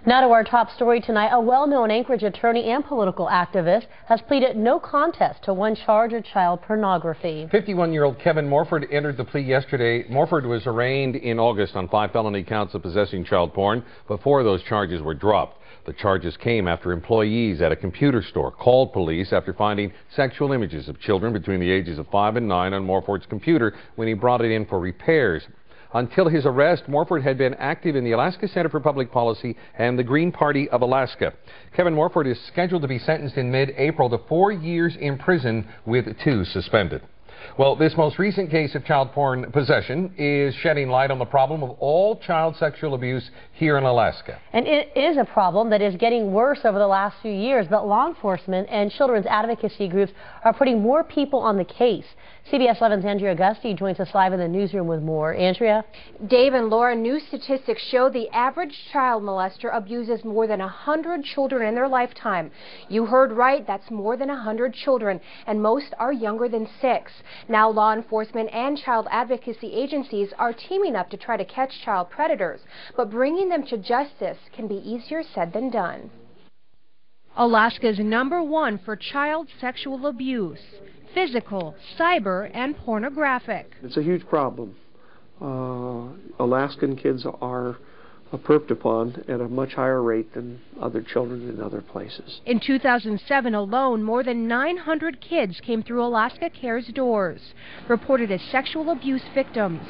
Now to our top story tonight. A well-known Anchorage attorney and political activist has pleaded no contest to one charge of child pornography. 51-year-old Kevin Morford entered the plea yesterday. Morford was arraigned in August on 5 felony counts of possessing child porn before those charges were dropped. The charges came after employees at a computer store called police after finding sexual images of children between the ages of 5 and 9 on Morford's computer when he brought it in for repairs. Until his arrest, Morford had been active in the Alaska Center for Public Policy and the Green Party of Alaska. Kevin Morford is scheduled to be sentenced in mid-April to 4 years in prison with 2 suspended. Well, this most recent case of child porn possession is shedding light on the problem of all child sexual abuse here in Alaska. And it is a problem that is getting worse over the last few years, but law enforcement and children's advocacy groups are putting more people on the case. CBS 11's Andrea Augusti joins us live in the newsroom with more. Andrea? Dave and Laura, new statistics show the average child molester abuses more than 100 children in their lifetime. You heard right, that's more than 100 children, and most are younger than 6. Now law enforcement and child advocacy agencies are teaming up to try to catch child predators, but bringing them to justice can be easier said than done. Alaska's #1 for child sexual abuse: physical, cyber, and pornographic. It's a huge problem. Alaskan kids are perped upon at a much higher rate than other children in other places. In 2007 alone, more than 900 kids came through Alaska Care's doors, reported as sexual abuse victims.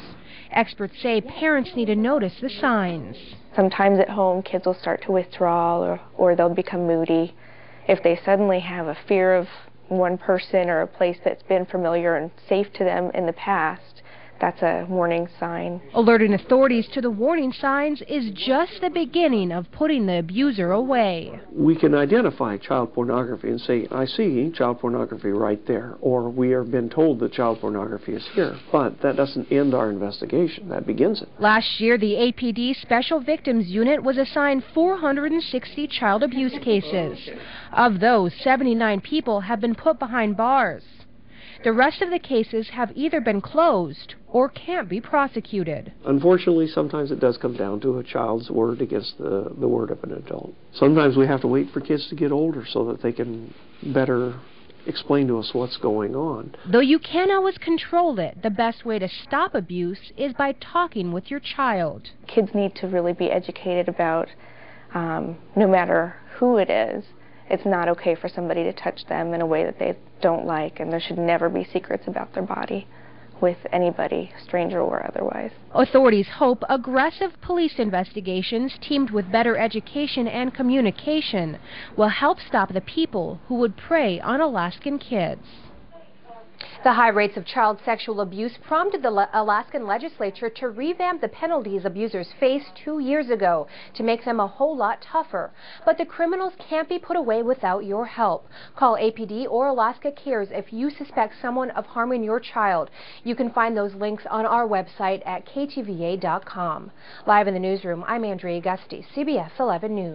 Experts say parents need to notice the signs. Sometimes at home, kids will start to withdraw or they'll become moody. If they suddenly have a fear of one person or a place that's been familiar and safe to them in the past, that's a warning sign. Alerting authorities to the warning signs is just the beginning of putting the abuser away. We can identify child pornography and say, I see child pornography right there, or we have been told that child pornography is here. But that doesn't end our investigation. That begins it. Last year, the APD Special Victims Unit was assigned 460 child abuse cases. Of those, 79 people have been put behind bars. The rest of the cases have either been closed or can't be prosecuted. Unfortunately, sometimes it does come down to a child's word against the word of an adult. Sometimes we have to wait for kids to get older so that they can better explain to us what's going on. Though you can't always control it, the best way to stop abuse is by talking with your child. Kids need to really be educated about, no matter who it is, it's not okay for somebody to touch them in a way that they don't like, and there should never be secrets about their body with anybody, stranger or otherwise. Authorities hope aggressive police investigations teamed with better education and communication will help stop the people who would prey on Alaskan kids. The high rates of child sexual abuse prompted the Alaskan legislature to revamp the penalties abusers faced 2 years ago to make them a whole lot tougher. But the criminals can't be put away without your help. Call APD or Alaska Cares if you suspect someone of harming your child. You can find those links on our website at KTVA.com. Live in the newsroom, I'm Andrea Augusti, CBS 11 News.